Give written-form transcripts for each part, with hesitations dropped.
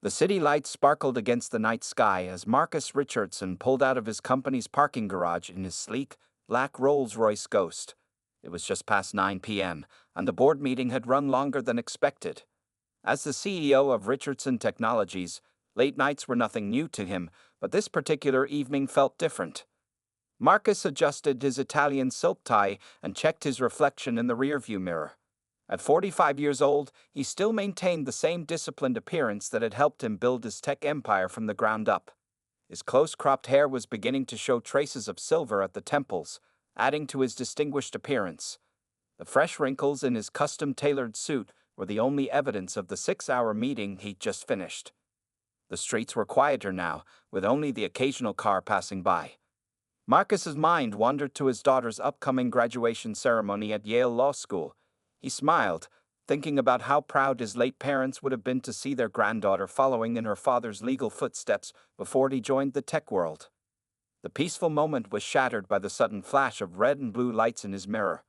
The city lights sparkled against the night sky as Marcus Richardson pulled out of his company's parking garage in his sleek, black Rolls-Royce Ghost. It was just past 9 p.m., and the board meeting had run longer than expected. As the CEO of Richardson Technologies, late nights were nothing new to him, but this particular evening felt different. Marcus adjusted his Italian silk tie and checked his reflection in the rearview mirror. At 45 years old, he still maintained the same disciplined appearance that had helped him build his tech empire from the ground up. His close-cropped hair was beginning to show traces of silver at the temples, adding to his distinguished appearance. The fresh wrinkles in his custom-tailored suit were the only evidence of the 6-hour meeting he'd just finished. The streets were quieter now, with only the occasional car passing by. Marcus's mind wandered to his daughter's upcoming graduation ceremony at Yale Law School. He smiled, thinking about how proud his late parents would have been to see their granddaughter following in her father's legal footsteps before he joined the tech world. The peaceful moment was shattered by the sudden flash of red and blue lights in his mirror.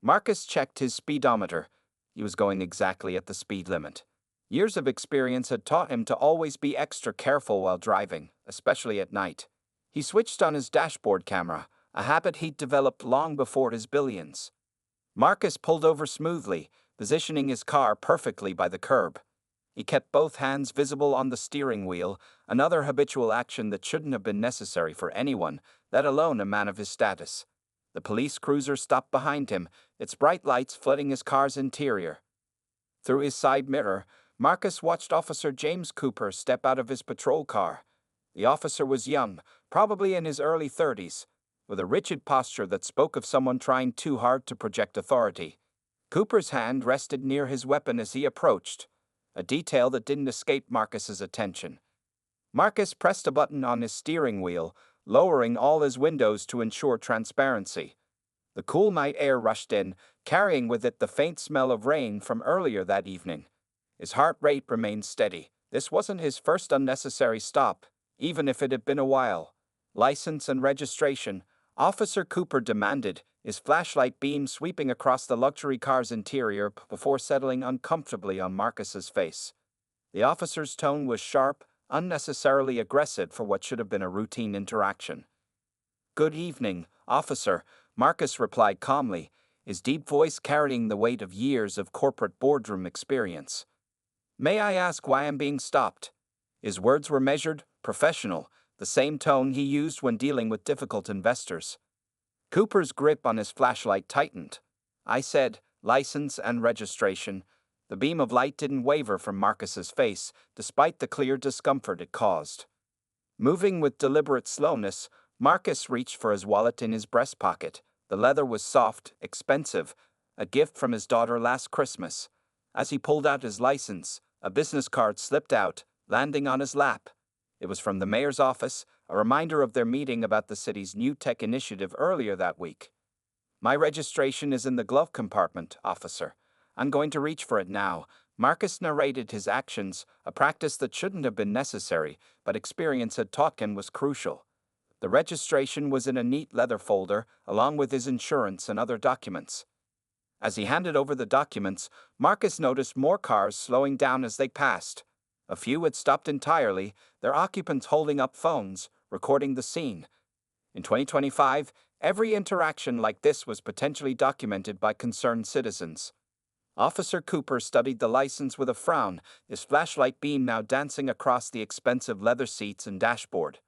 Marcus checked his speedometer. He was going exactly at the speed limit. Years of experience had taught him to always be extra careful while driving, especially at night. He switched on his dashboard camera, a habit he'd developed long before his billions. Marcus pulled over smoothly, positioning his car perfectly by the curb. He kept both hands visible on the steering wheel, another habitual action that shouldn't have been necessary for anyone, let alone a man of his status. The police cruiser stopped behind him, its bright lights flooding his car's interior. Through his side mirror, Marcus watched Officer James Cooper step out of his patrol car. The officer was young, probably in his early 30s, with a rigid posture that spoke of someone trying too hard to project authority. Cooper's hand rested near his weapon as he approached, a detail that didn't escape Marcus's attention. Marcus pressed a button on his steering wheel, lowering all his windows to ensure transparency. The cool night air rushed in, carrying with it the faint smell of rain from earlier that evening. His heart rate remained steady. This wasn't his first unnecessary stop, even if it had been a while. License and registration, Officer Cooper demanded, his flashlight beam sweeping across the luxury car's interior before settling uncomfortably on Marcus's face. The officer's tone was sharp, unnecessarily aggressive for what should have been a routine interaction. "Good evening, officer," Marcus replied calmly, his deep voice carrying the weight of years of corporate boardroom experience. "May I ask why I'm being stopped?" His words were measured, professional, the same tone he used when dealing with difficult investors. Cooper's grip on his flashlight tightened. "I said, license and registration." The beam of light didn't waver from Marcus's face, despite the clear discomfort it caused. Moving with deliberate slowness, Marcus reached for his wallet in his breast pocket. The leather was soft, expensive, a gift from his daughter last Christmas. As he pulled out his license, a business card slipped out, landing on his lap. It was from the mayor's office, a reminder of their meeting about the city's new tech initiative earlier that week. "My registration is in the glove compartment, officer. I'm going to reach for it now." Marcus narrated his actions, a practice that shouldn't have been necessary, but experience had taught him was crucial. The registration was in a neat leather folder, along with his insurance and other documents. As he handed over the documents, Marcus noticed more cars slowing down as they passed. A few had stopped entirely, their occupants holding up phones, recording the scene. In 2025, every interaction like this was potentially documented by concerned citizens. Officer Cooper studied the license with a frown, his flashlight beam now dancing across the expensive leather seats and dashboard.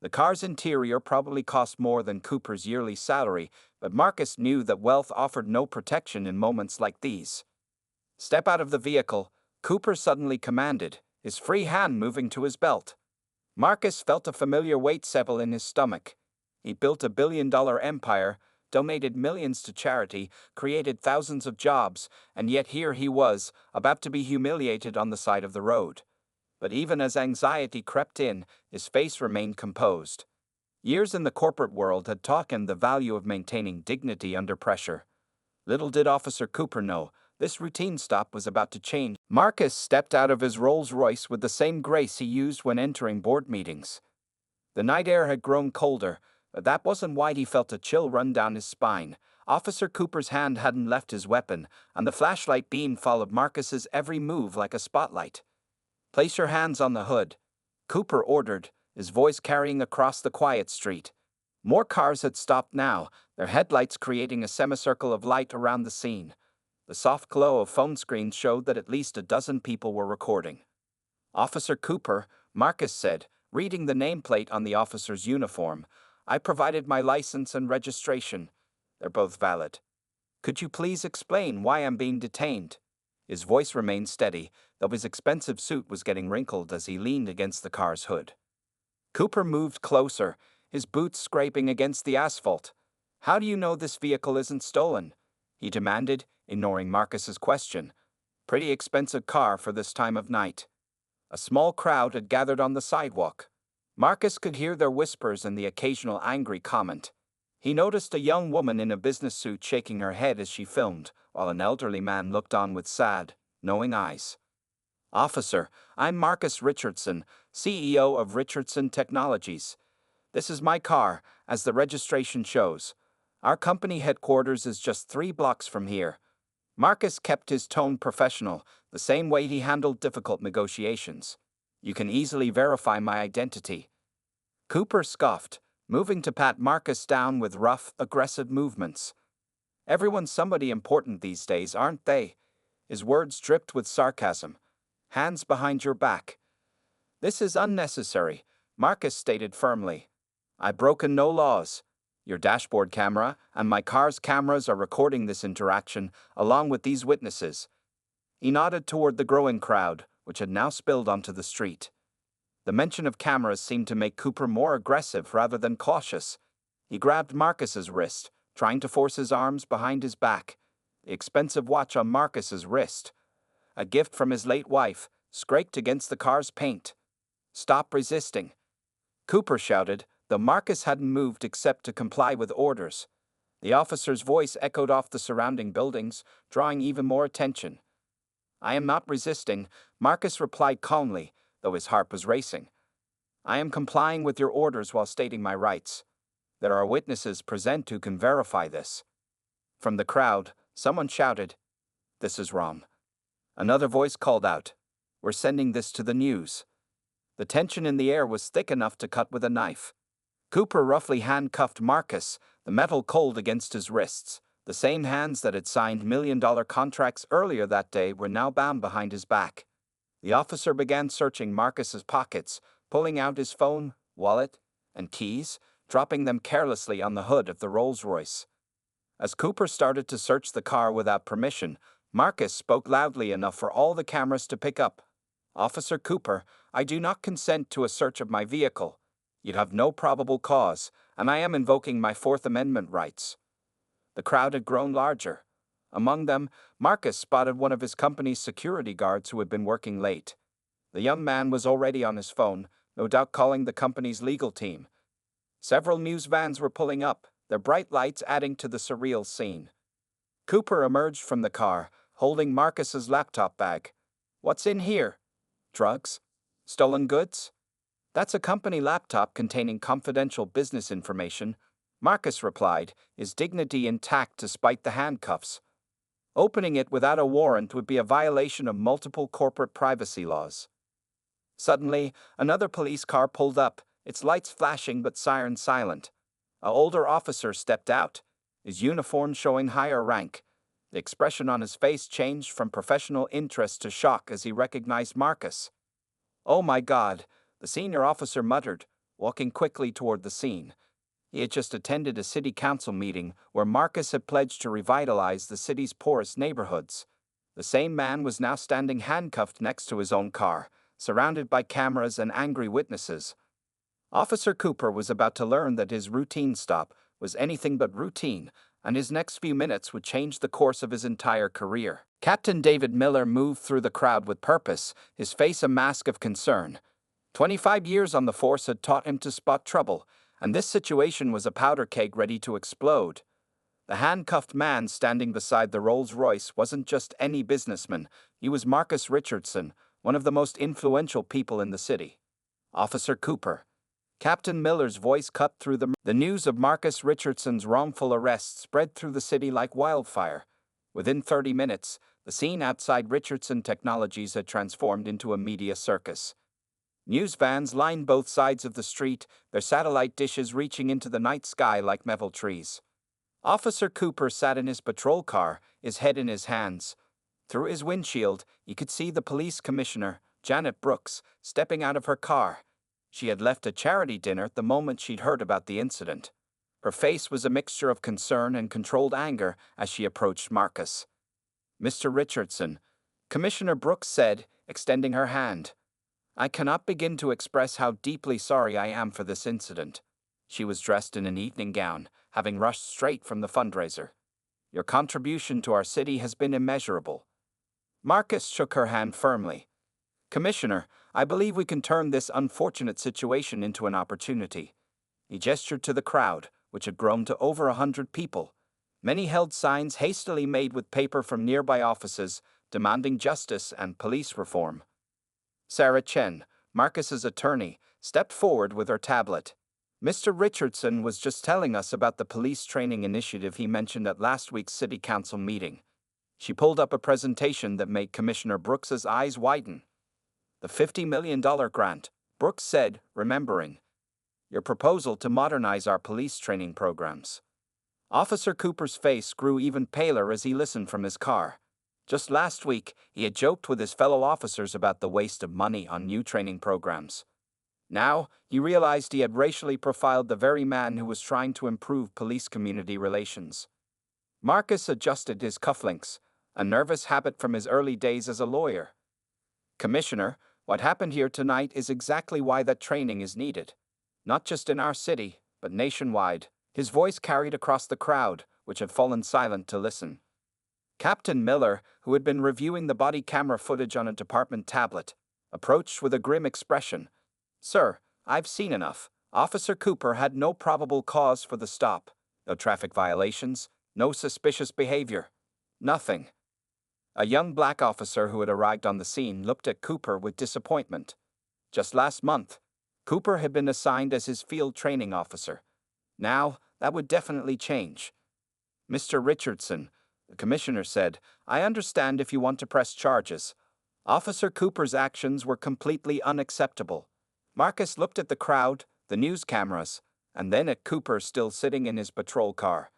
The car's interior probably cost more than Cooper's yearly salary, but Marcus knew that wealth offered no protection in moments like these. "Step out of the vehicle," Cooper suddenly commanded, his free hand moving to his belt. Marcus felt a familiar weight settle in his stomach. He built a billion-dollar empire, donated millions to charity, created thousands of jobs, and yet here he was, about to be humiliated on the side of the road. But even as anxiety crept in, his face remained composed. Years in the corporate world had taught him the value of maintaining dignity under pressure. Little did Officer Cooper know, this routine stop was about to change. Marcus stepped out of his Rolls-Royce with the same grace he used when entering board meetings. The night air had grown colder, but that wasn't why he felt a chill run down his spine. Officer Cooper's hand hadn't left his weapon, and the flashlight beam followed Marcus's every move like a spotlight. Place your hands on the hood, Cooper ordered, his voice carrying across the quiet street. More cars had stopped now, their headlights creating a semicircle of light around the scene. The soft glow of phone screens showed that at least a dozen people were recording. "Officer Cooper," Marcus said, reading the nameplate on the officer's uniform. "I provided my license and registration. They're both valid. Could you please explain why I'm being detained?" His voice remained steady, though his expensive suit was getting wrinkled as he leaned against the car's hood. Cooper moved closer, his boots scraping against the asphalt. "How do you know this vehicle isn't stolen?" he demanded, ignoring Marcus's question. "Pretty expensive car for this time of night." A small crowd had gathered on the sidewalk. Marcus could hear their whispers and the occasional angry comment. He noticed a young woman in a business suit shaking her head as she filmed, while an elderly man looked on with sad, knowing eyes. "Officer, I'm Marcus Richardson, CEO of Richardson Technologies. This is my car, as the registration shows. Our company headquarters is just 3 blocks from here." Marcus kept his tone professional, the same way he handled difficult negotiations. "You can easily verify my identity." Cooper scoffed, moving to pat Marcus down with rough, aggressive movements. "Everyone's somebody important these days, aren't they?" His words dripped with sarcasm. "Hands behind your back." "This is unnecessary," Marcus stated firmly. "I've broken no laws. Your dashboard camera and my car's cameras are recording this interaction, along with these witnesses." He nodded toward the growing crowd, which had now spilled onto the street. The mention of cameras seemed to make Cooper more aggressive rather than cautious. He grabbed Marcus's wrist, trying to force his arms behind his back. The expensive watch on Marcus's wrist, a gift from his late wife, scraped against the car's paint. "Stop resisting," Cooper shouted, though Marcus hadn't moved except to comply with orders. The officer's voice echoed off the surrounding buildings, drawing even more attention. "I am not resisting," Marcus replied calmly, though his heart was racing. "I am complying with your orders while stating my rights. There are witnesses present who can verify this." From the crowd, someone shouted, "This is wrong." Another voice called out, "We're sending this to the news." The tension in the air was thick enough to cut with a knife. Cooper roughly handcuffed Marcus, the metal cold against his wrists. The same hands that had signed million-dollar contracts earlier that day were now bound behind his back. The officer began searching Marcus's pockets, pulling out his phone, wallet, and keys, dropping them carelessly on the hood of the Rolls-Royce. As Cooper started to search the car without permission, Marcus spoke loudly enough for all the cameras to pick up. "Officer Cooper, I do not consent to a search of my vehicle. You have no probable cause, and I am invoking my Fourth Amendment rights." The crowd had grown larger. Among them, Marcus spotted one of his company's security guards who had been working late. The young man was already on his phone, no doubt calling the company's legal team. Several news vans were pulling up, their bright lights adding to the surreal scene. Cooper emerged from the car, holding Marcus's laptop bag. "What's in here? Drugs? Stolen goods?" "That's a company laptop containing confidential business information," Marcus replied, his dignity intact despite the handcuffs. "Opening it without a warrant would be a violation of multiple corporate privacy laws." Suddenly, another police car pulled up, its lights flashing but siren silent. An older officer stepped out, his uniform showing higher rank. The expression on his face changed from professional interest to shock as he recognized Marcus. "Oh my God," the senior officer muttered, walking quickly toward the scene. He had just attended a city council meeting where Marcus had pledged to revitalize the city's poorest neighborhoods. The same man was now standing handcuffed next to his own car, surrounded by cameras and angry witnesses. Officer Cooper was about to learn that his routine stop was anything but routine, and his next few minutes would change the course of his entire career. Captain David Miller moved through the crowd with purpose, his face a mask of concern. 25 years on the force had taught him to spot trouble, and this situation was a powder keg ready to explode. The handcuffed man standing beside the Rolls-Royce wasn't just any businessman, he was Marcus Richardson, one of the most influential people in the city. "Officer Cooper." Captain Miller's voice cut through the news of Marcus Richardson's wrongful arrest spread through the city like wildfire. Within 30 minutes, The scene outside Richardson Technologies had transformed into a media circus. News vans lined both sides of the street, their satellite dishes reaching into the night sky like maple trees. Officer Cooper sat in his patrol car, his head in his hands. Through his windshield, he could see the police commissioner, Janet Brooks, stepping out of her car. She had left a charity dinner the moment she'd heard about the incident. Her face was a mixture of concern and controlled anger as she approached Marcus. "Mr. Richardson," Commissioner Brooks said, extending her hand. "I cannot begin to express how deeply sorry I am for this incident." She was dressed in an evening gown, having rushed straight from the fundraiser. "Your contribution to our city has been immeasurable." Marcus shook her hand firmly. "Commissioner, I believe we can turn this unfortunate situation into an opportunity." He gestured to the crowd, which had grown to over 100 people. Many held signs hastily made with paper from nearby offices, demanding justice and police reform. Sarah Chen, Marcus's attorney, stepped forward with her tablet. "Mr. Richardson was just telling us about the police training initiative he mentioned at last week's city council meeting." She pulled up a presentation that made Commissioner Brooks's eyes widen. "The $50 million grant," Brooks said, remembering. "Your proposal to modernize our police training programs." Officer Cooper's face grew even paler as he listened from his car. Just last week, he had joked with his fellow officers about the waste of money on new training programs. Now, he realized he had racially profiled the very man who was trying to improve police-community relations. Marcus adjusted his cufflinks, a nervous habit from his early days as a lawyer. "Commissioner, what happened here tonight is exactly why that training is needed. Not just in our city, but nationwide." His voice carried across the crowd, which had fallen silent to listen. Captain Miller, who had been reviewing the body camera footage on a department tablet, approached with a grim expression. "Sir, I've seen enough. Officer Cooper had no probable cause for the stop. No traffic violations, no suspicious behavior. Nothing." A young black officer who had arrived on the scene looked at Cooper with disappointment. Just last month, Cooper had been assigned as his field training officer. Now, that would definitely change. "Mr. Richardson," the commissioner said, "I understand if you want to press charges. Officer Cooper's actions were completely unacceptable." Marcus looked at the crowd, the news cameras, and then at Cooper still sitting in his patrol car.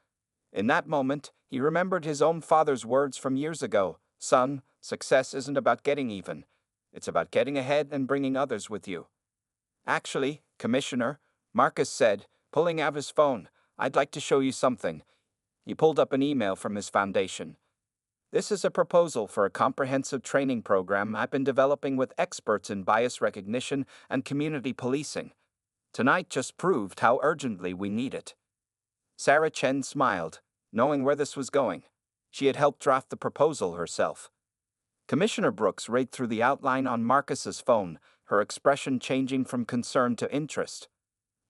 In that moment, he remembered his own father's words from years ago. "Son, success isn't about getting even. It's about getting ahead and bringing others with you." "Actually, Commissioner," Marcus said, pulling out his phone, "I'd like to show you something." He pulled up an email from his foundation. "This is a proposal for a comprehensive training program I've been developing with experts in bias recognition and community policing. Tonight just proved how urgently we need it." Sarah Chen smiled, knowing where this was going. She had helped draft the proposal herself. Commissioner Brooks read through the outline on Marcus's phone, her expression changing from concern to interest.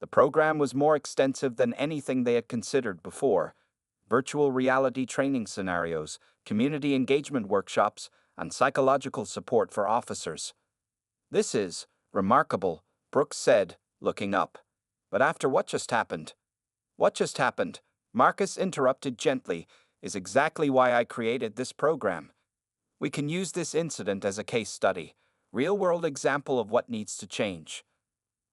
The program was more extensive than anything they had considered before. Virtual reality training scenarios, community engagement workshops, and psychological support for officers. "This is remarkable," Brooks said, looking up. "But after what just happened?" "What just happened," Marcus interrupted gently, "is exactly why I created this program. We can use this incident as a case study, real-world example of what needs to change."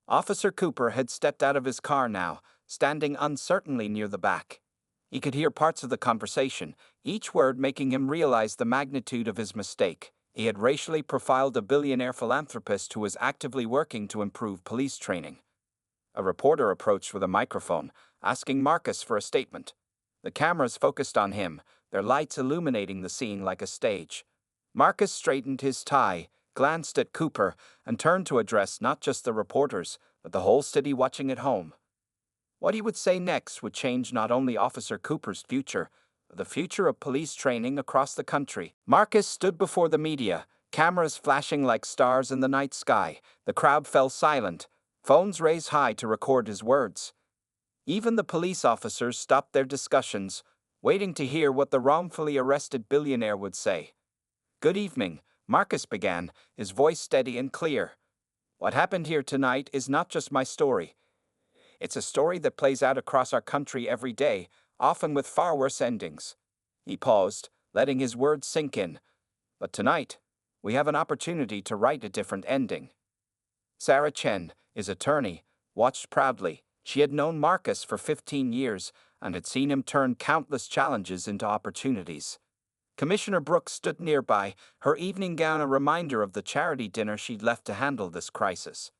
Officer Cooper had stepped out of his car now, standing uncertainly near the back. He could hear parts of the conversation, each word making him realize the magnitude of his mistake. He had racially profiled a billionaire philanthropist who was actively working to improve police training. A reporter approached with a microphone, asking Marcus for a statement. The cameras focused on him, their lights illuminating the scene like a stage. Marcus straightened his tie, glanced at Cooper, and turned to address not just the reporters, but the whole city watching at home. What he would say next would change not only Officer Cooper's future, but the future of police training across the country. Marcus stood before the media, cameras flashing like stars in the night sky. The crowd fell silent, phones raised high to record his words. Even the police officers stopped their discussions, waiting to hear what the wrongfully arrested billionaire would say. "Good evening," Marcus began, his voice steady and clear. "What happened here tonight is not just my story. It's a story that plays out across our country every day, often with far worse endings." He paused, letting his words sink in. But tonight, we have an opportunity to write a different ending. Sarah Chen, his attorney, watched proudly. She had known Marcus for 15 years and had seen him turn countless challenges into opportunities. Commissioner Brooks stood nearby, her evening gown a reminder of the charity dinner she'd left to handle this crisis.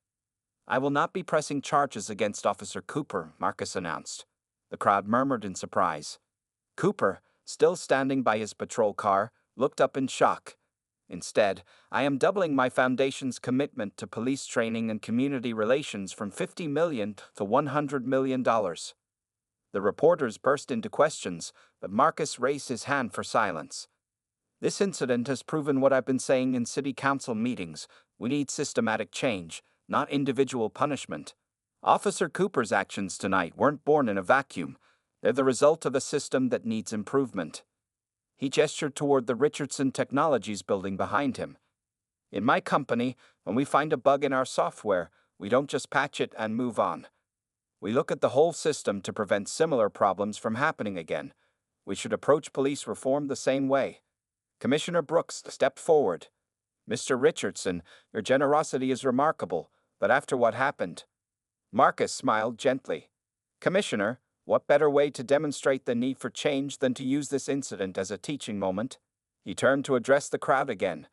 "I will not be pressing charges against Officer Cooper," Marcus announced. The crowd murmured in surprise. Cooper, still standing by his patrol car, looked up in shock. "Instead, I am doubling my foundation's commitment to police training and community relations from $50 million to $100 million. The reporters burst into questions, but Marcus raised his hand for silence. "This incident has proven what I've been saying in city council meetings. We need systematic change, not individual punishment. Officer Cooper's actions tonight weren't born in a vacuum. They're the result of a system that needs improvement." He gestured toward the Richardson Technologies building behind him. "In my company, when we find a bug in our software, we don't just patch it and move on. We look at the whole system to prevent similar problems from happening again. We should approach police reform the same way." Commissioner Brooks stepped forward. "Mr. Richardson, your generosity is remarkable, but after what happened..." Marcus smiled gently. "Commissioner, what better way to demonstrate the need for change than to use this incident as a teaching moment?" He turned to address the crowd again.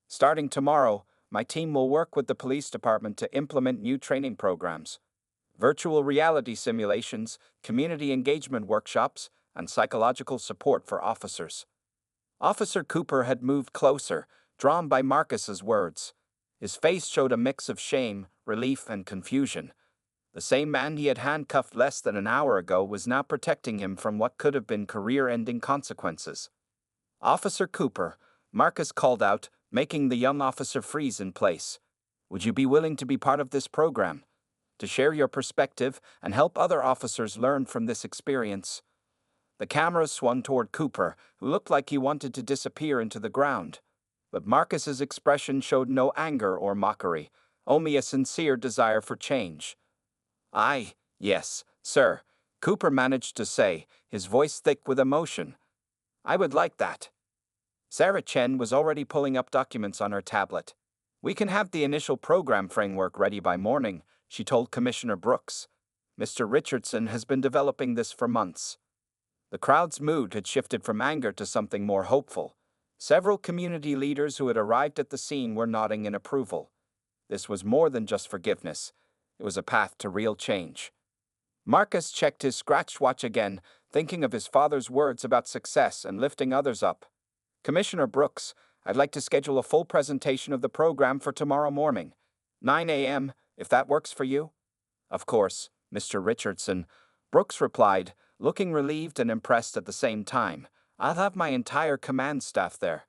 "Starting tomorrow, my team will work with the police department to implement new training programs. Virtual reality simulations, community engagement workshops, and psychological support for officers." Officer Cooper had moved closer, drawn by Marcus's words. His face showed a mix of shame, relief, and confusion. The same man he had handcuffed less than an hour ago was now protecting him from what could have been career-ending consequences. "Officer Cooper," Marcus called out, making the young officer freeze in place. "Would you be willing to be part of this program? To share your perspective and help other officers learn from this experience?" The cameras swung toward Cooper, who looked like he wanted to disappear into the ground. But Marcus's expression showed no anger or mockery, only a sincere desire for change. "Yes, sir," Cooper managed to say, his voice thick with emotion. "I would like that." Sarah Chen was already pulling up documents on her tablet. "We can have the initial program framework ready by morning," she told Commissioner Brooks. "Mr. Richardson has been developing this for months." The crowd's mood had shifted from anger to something more hopeful. Several community leaders who had arrived at the scene were nodding in approval. This was more than just forgiveness. It was a path to real change. Marcus checked his scratch watch again, thinking of his father's words about success and lifting others up. "Commissioner Brooks, I'd like to schedule a full presentation of the program for tomorrow morning, 9 a.m., if that works for you?" "Of course, Mr. Richardson," Brooks replied, looking relieved and impressed at the same time. "I'll have my entire command staff there."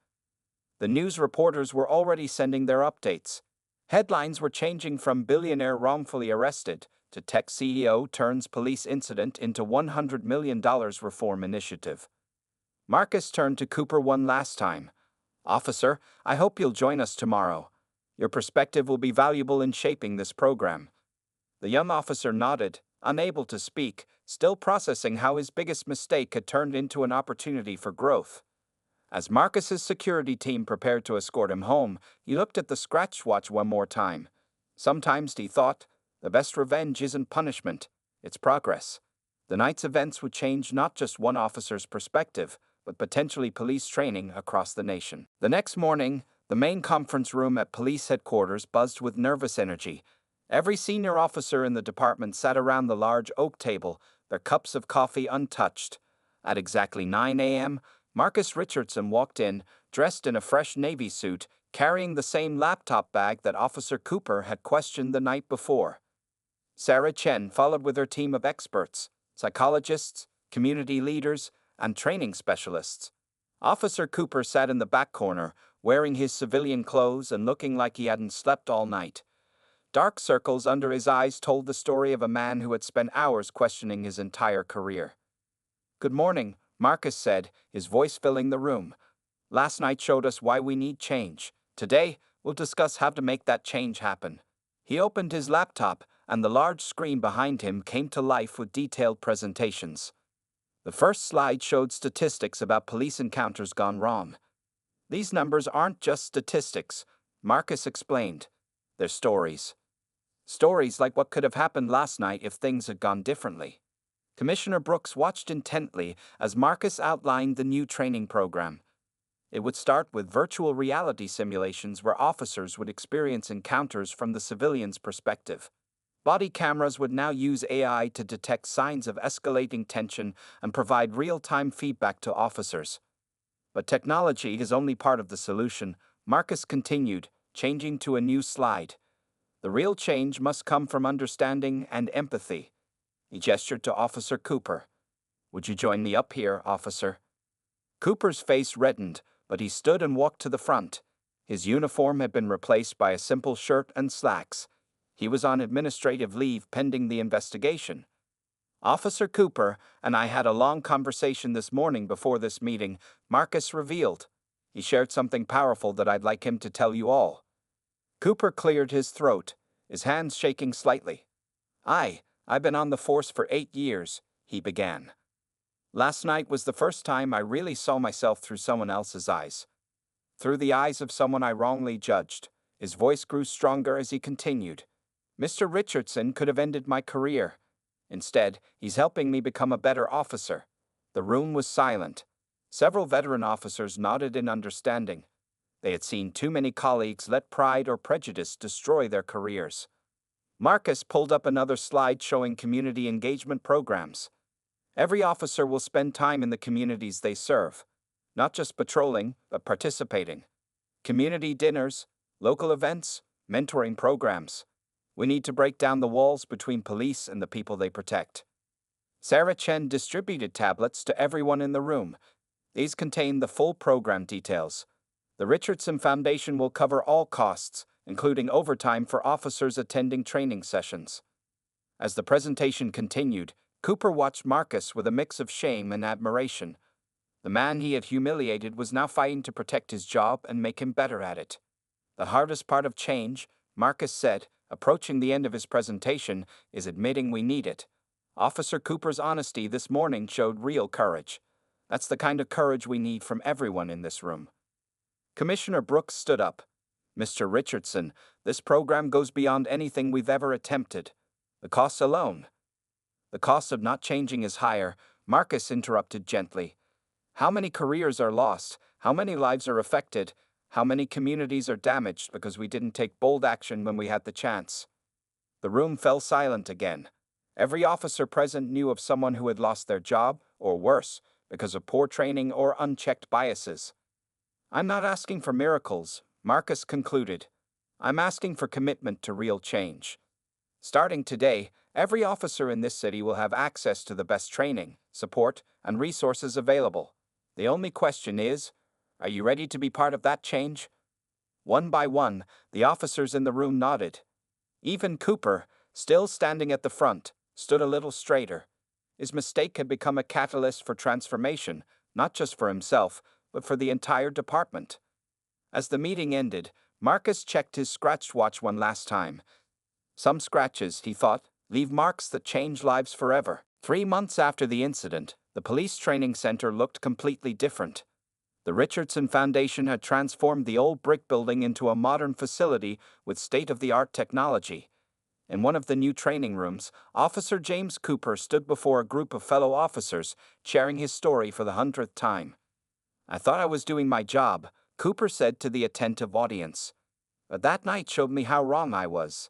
The news reporters were already sending their updates. Headlines were changing from "Billionaire wrongfully arrested" to "Tech CEO turns police incident into $100 million reform initiative." Marcus turned to Cooper one last time. "Officer, I hope you'll join us tomorrow. Your perspective will be valuable in shaping this program." The young officer nodded, unable to speak, still processing how his biggest mistake had turned into an opportunity for growth. As Marcus's security team prepared to escort him home, he looked at the scratch watch one more time. Sometimes, he thought, the best revenge isn't punishment, it's progress. The night's events would change not just one officer's perspective, but potentially police training across the nation. The next morning, the main conference room at police headquarters buzzed with nervous energy. Every senior officer in the department sat around the large oak table, their cups of coffee untouched. At exactly 9 a.m., Marcus Richardson walked in, dressed in a fresh Navy suit, carrying the same laptop bag that Officer Cooper had questioned the night before. Sarah Chen followed with her team of experts, psychologists, community leaders, and training specialists. Officer Cooper sat in the back corner, wearing his civilian clothes and looking like he hadn't slept all night. Dark circles under his eyes told the story of a man who had spent hours questioning his entire career. "Good morning," Marcus said, his voice filling the room. "Last night showed us why we need change. Today, we'll discuss how to make that change happen." He opened his laptop, and the large screen behind him came to life with detailed presentations. The first slide showed statistics about police encounters gone wrong. These numbers aren't just statistics, Marcus explained. They're stories. Stories like what could have happened last night if things had gone differently. Commissioner Brooks watched intently as Marcus outlined the new training program. It would start with virtual reality simulations where officers would experience encounters from the civilian's perspective. Body cameras would now use AI to detect signs of escalating tension and provide real-time feedback to officers. But technology is only part of the solution, Marcus continued, changing to a new slide. The real change must come from understanding and empathy. He gestured to Officer Cooper. Would you join me up here, officer? Cooper's face reddened, but he stood and walked to the front. His uniform had been replaced by a simple shirt and slacks. He was on administrative leave pending the investigation. Officer Cooper and I had a long conversation this morning before this meeting, Marcus revealed. He shared something powerful that I'd like him to tell you all. Cooper cleared his throat, his hands shaking slightly. I've been on the force for 8 years, he began. Last night was the first time I really saw myself through someone else's eyes. Through the eyes of someone I wrongly judged. His voice grew stronger as he continued. Mr. Richardson could have ended my career. Instead, he's helping me become a better officer. The room was silent. Several veteran officers nodded in understanding. They had seen too many colleagues let pride or prejudice destroy their careers. Marcus pulled up another slide showing community engagement programs. Every officer will spend time in the communities they serve, not just patrolling, but participating. Community dinners, local events, mentoring programs. We need to break down the walls between police and the people they protect. Sarah Chen distributed tablets to everyone in the room. These contain the full program details. The Richardson Foundation will cover all costs, including overtime for officers attending training sessions. As the presentation continued, Cooper watched Marcus with a mix of shame and admiration. The man he had humiliated was now fighting to protect his job and make him better at it. The hardest part of change, Marcus said, approaching the end of his presentation, is admitting we need it. Officer Cooper's honesty this morning showed real courage. That's the kind of courage we need from everyone in this room. Commissioner Brooks stood up. Mr. Richardson, this program goes beyond anything we've ever attempted. The costs alone. The cost of not changing is higher, Marcus interrupted gently. How many careers are lost? How many lives are affected? How many communities are damaged because we didn't take bold action when we had the chance? The room fell silent again. Every officer present knew of someone who had lost their job, or worse, because of poor training or unchecked biases. I'm not asking for miracles, Marcus concluded. I'm asking for commitment to real change. Starting today, every officer in this city will have access to the best training, support, and resources available. The only question is, are you ready to be part of that change? One by one, the officers in the room nodded. Even Cooper, still standing at the front, stood a little straighter. His mistake had become a catalyst for transformation, not just for himself, but for the entire department. As the meeting ended, Marcus checked his scratch watch one last time. Some scratches, he thought, leave marks that change lives forever. 3 months after the incident, the police training center looked completely different. The Richardson Foundation had transformed the old brick building into a modern facility with state-of-the-art technology. In one of the new training rooms, Officer James Cooper stood before a group of fellow officers, sharing his story for the 100th time. I thought I was doing my job, Cooper said to the attentive audience. But that night showed me how wrong I was.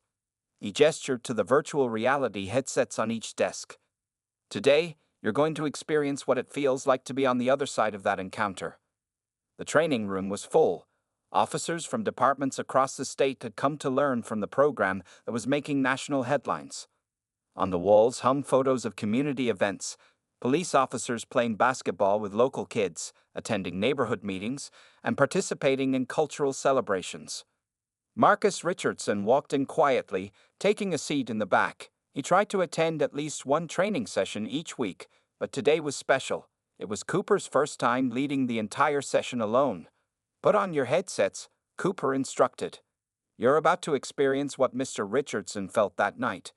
He gestured to the virtual reality headsets on each desk. Today, you're going to experience what it feels like to be on the other side of that encounter. The training room was full. Officers from departments across the state had come to learn from the program that was making national headlines. On the walls hung photos of community events, police officers playing basketball with local kids, attending neighborhood meetings, and participating in cultural celebrations. Marcus Richardson walked in quietly, taking a seat in the back. He tried to attend at least one training session each week, but today was special. It was Cooper's first time leading the entire session alone. Put on your headsets, Cooper instructed. You're about to experience what Mr. Richardson felt that night.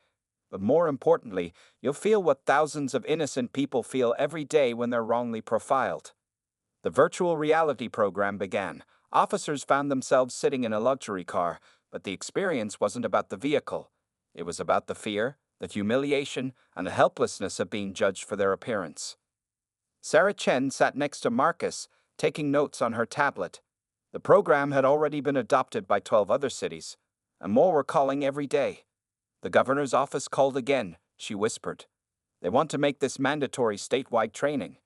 But more importantly, you'll feel what thousands of innocent people feel every day when they're wrongly profiled. The virtual reality program began. Officers found themselves sitting in a luxury car, but the experience wasn't about the vehicle. It was about the fear, the humiliation, and the helplessness of being judged for their appearance. Sarah Chen sat next to Marcus, taking notes on her tablet. The program had already been adopted by 12 other cities, and more were calling every day. The governor's office called again, she whispered. They want to make this mandatory statewide training.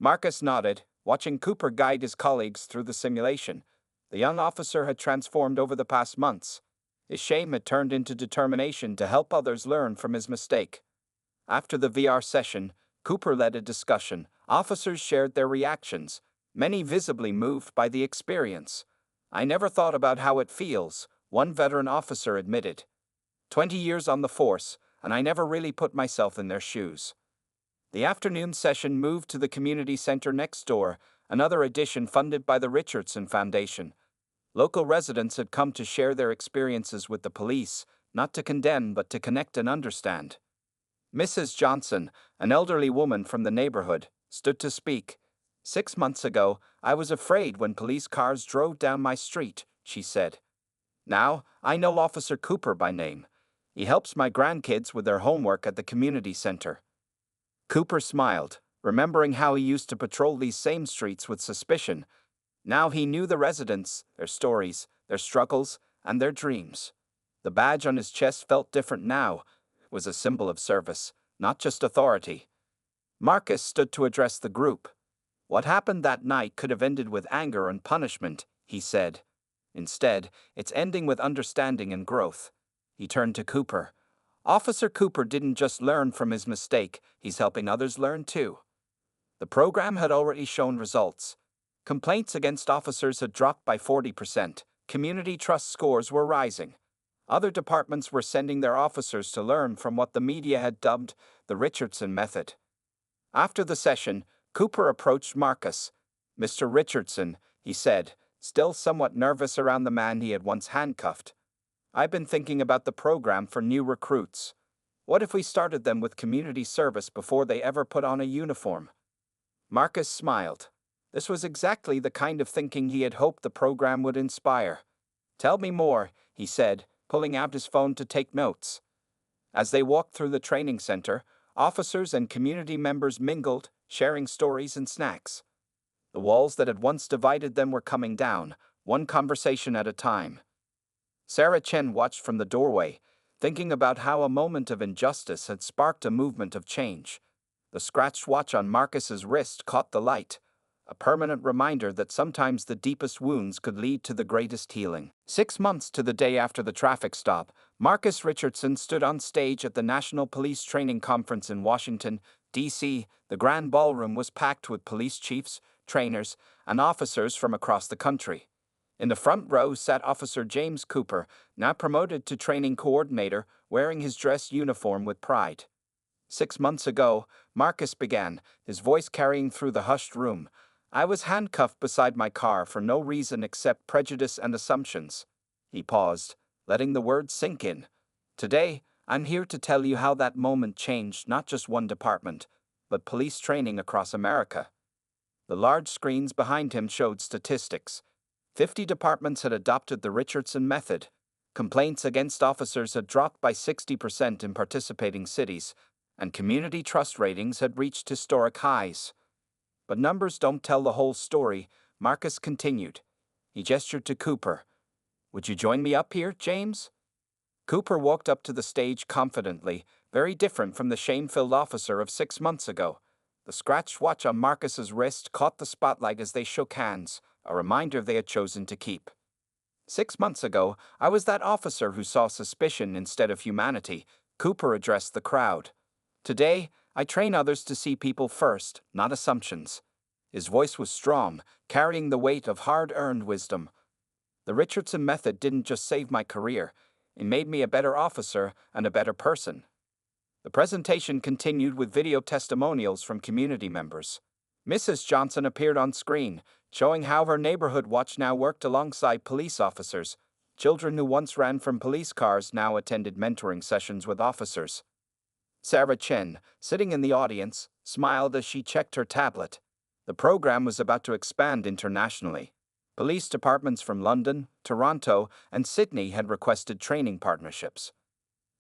Marcus nodded, watching Cooper guide his colleagues through the simulation. The young officer had transformed over the past months. His shame had turned into determination to help others learn from his mistake. After the VR session, Cooper led a discussion. Officers shared their reactions, many visibly moved by the experience. "I never thought about how it feels," one veteran officer admitted. 20 years on the force, and I never really put myself in their shoes." The afternoon session moved to the community center next door, another addition funded by the Richardson Foundation. Local residents had come to share their experiences with the police, not to condemn but to connect and understand. Mrs. Johnson, an elderly woman from the neighborhood, stood to speak. 6 months ago, I was afraid when police cars drove down my street, she said. Now, I know Officer Cooper by name. He helps my grandkids with their homework at the community center. Cooper smiled, remembering how he used to patrol these same streets with suspicion. Now he knew the residents, their stories, their struggles, and their dreams. The badge on his chest felt different now. It was a symbol of service, not just authority. Marcus stood to address the group. What happened that night could have ended with anger and punishment, he said. Instead, it's ending with understanding and growth. He turned to Cooper. Officer Cooper didn't just learn from his mistake, he's helping others learn too. The program had already shown results. Complaints against officers had dropped by 40%. Community trust scores were rising. Other departments were sending their officers to learn from what the media had dubbed the Richardson method. After the session, Cooper approached Marcus. "Mr. Richardson," he said, still somewhat nervous around the man he had once handcuffed. "I've been thinking about the program for new recruits. What if we started them with community service before they ever put on a uniform?" Marcus smiled. This was exactly the kind of thinking he had hoped the program would inspire. "Tell me more," he said, pulling out his phone to take notes. As they walked through the training center, officers and community members mingled, sharing stories and snacks. The walls that had once divided them were coming down, one conversation at a time. Sarah Chen watched from the doorway, thinking about how a moment of injustice had sparked a movement of change. The scratched watch on Marcus's wrist caught the light, a permanent reminder that sometimes the deepest wounds could lead to the greatest healing. 6 months to the day after the traffic stop, Marcus Richardson stood on stage at the National Police Training Conference in Washington, D.C. The grand ballroom was packed with police chiefs, trainers, and officers from across the country. In the front row sat Officer James Cooper, now promoted to training coordinator, wearing his dress uniform with pride. 6 months ago, Marcus began, his voice carrying through the hushed room. I was handcuffed beside my car for no reason except prejudice and assumptions. He paused, letting the words sink in. Today, I'm here to tell you how that moment changed not just one department, but police training across America. The large screens behind him showed statistics. 50 departments had adopted the Richardson method. Complaints against officers had dropped by 60% in participating cities, and community trust ratings had reached historic highs. But numbers don't tell the whole story, Marcus continued. He gestured to Cooper. Would you join me up here, James? Cooper walked up to the stage confidently, very different from the shame-filled officer of 6 months ago. The scratched watch on Marcus's wrist caught the spotlight as they shook hands, a reminder they had chosen to keep. 6 months ago, I was that officer who saw suspicion instead of humanity, Cooper addressed the crowd. Today, I train others to see people first, not assumptions. His voice was strong, carrying the weight of hard-earned wisdom. The Richardson method didn't just save my career, it made me a better officer and a better person. The presentation continued with video testimonials from community members. Mrs. Johnson appeared on screen, showing how her neighborhood watch now worked alongside police officers. Children who once ran from police cars now attended mentoring sessions with officers. Sarah Chen, sitting in the audience, smiled as she checked her tablet. The program was about to expand internationally. Police departments from London, Toronto, and Sydney had requested training partnerships.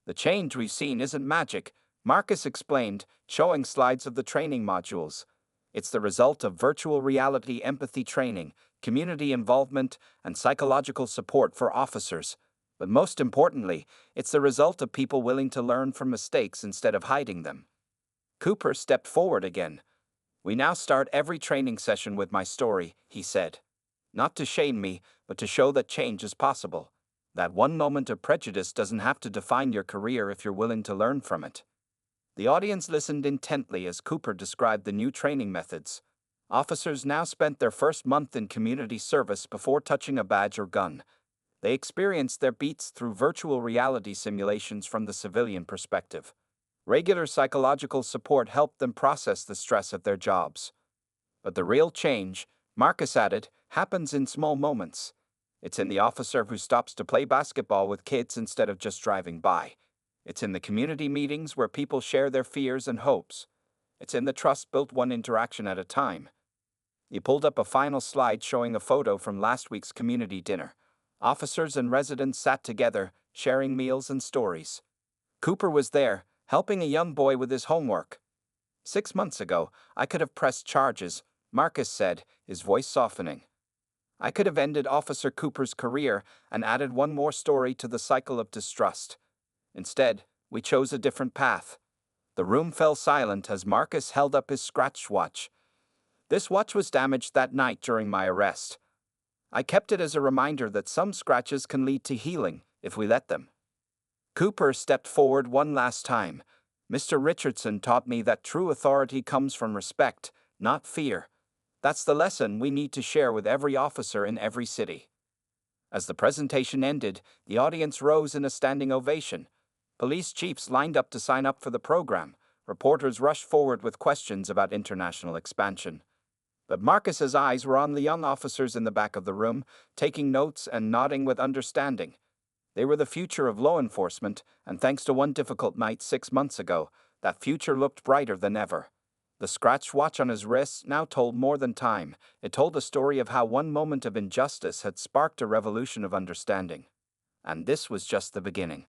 The change we've seen isn't magic, Marcus explained, showing slides of the training modules. It's the result of virtual reality empathy training, community involvement, and psychological support for officers. But most importantly, it's the result of people willing to learn from mistakes instead of hiding them. Cooper stepped forward again. "We now start every training session with my story," he said. "Not to shame me, but to show that change is possible. That one moment of prejudice doesn't have to define your career if you're willing to learn from it." The audience listened intently as Cooper described the new training methods. Officers now spent their first month in community service before touching a badge or gun. They experienced their beats through virtual reality simulations from the civilian perspective. Regular psychological support helped them process the stress of their jobs. But the real change, Marcus added, happens in small moments. It's in the officer who stops to play basketball with kids instead of just driving by. It's in the community meetings where people share their fears and hopes. It's in the trust built one interaction at a time. He pulled up a final slide showing a photo from last week's community dinner. Officers and residents sat together, sharing meals and stories. Cooper was there, helping a young boy with his homework. 6 months ago, I could have pressed charges, Marcus said, his voice softening. I could have ended Officer Cooper's career and added one more story to the cycle of distrust. Instead, we chose a different path. The room fell silent as Marcus held up his scratch watch. This watch was damaged that night during my arrest. I kept it as a reminder that some scratches can lead to healing if we let them. Cooper stepped forward one last time. "Mr. Richardson taught me that true authority comes from respect, not fear. That's the lesson we need to share with every officer in every city." As the presentation ended, the audience rose in a standing ovation. Police chiefs lined up to sign up for the program. Reporters rushed forward with questions about international expansion. But Marcus's eyes were on the young officers in the back of the room, taking notes and nodding with understanding. They were the future of law enforcement, and thanks to one difficult night 6 months ago, that future looked brighter than ever. The scratch watch on his wrist now told more than time. It told a story of how one moment of injustice had sparked a revolution of understanding. And this was just the beginning.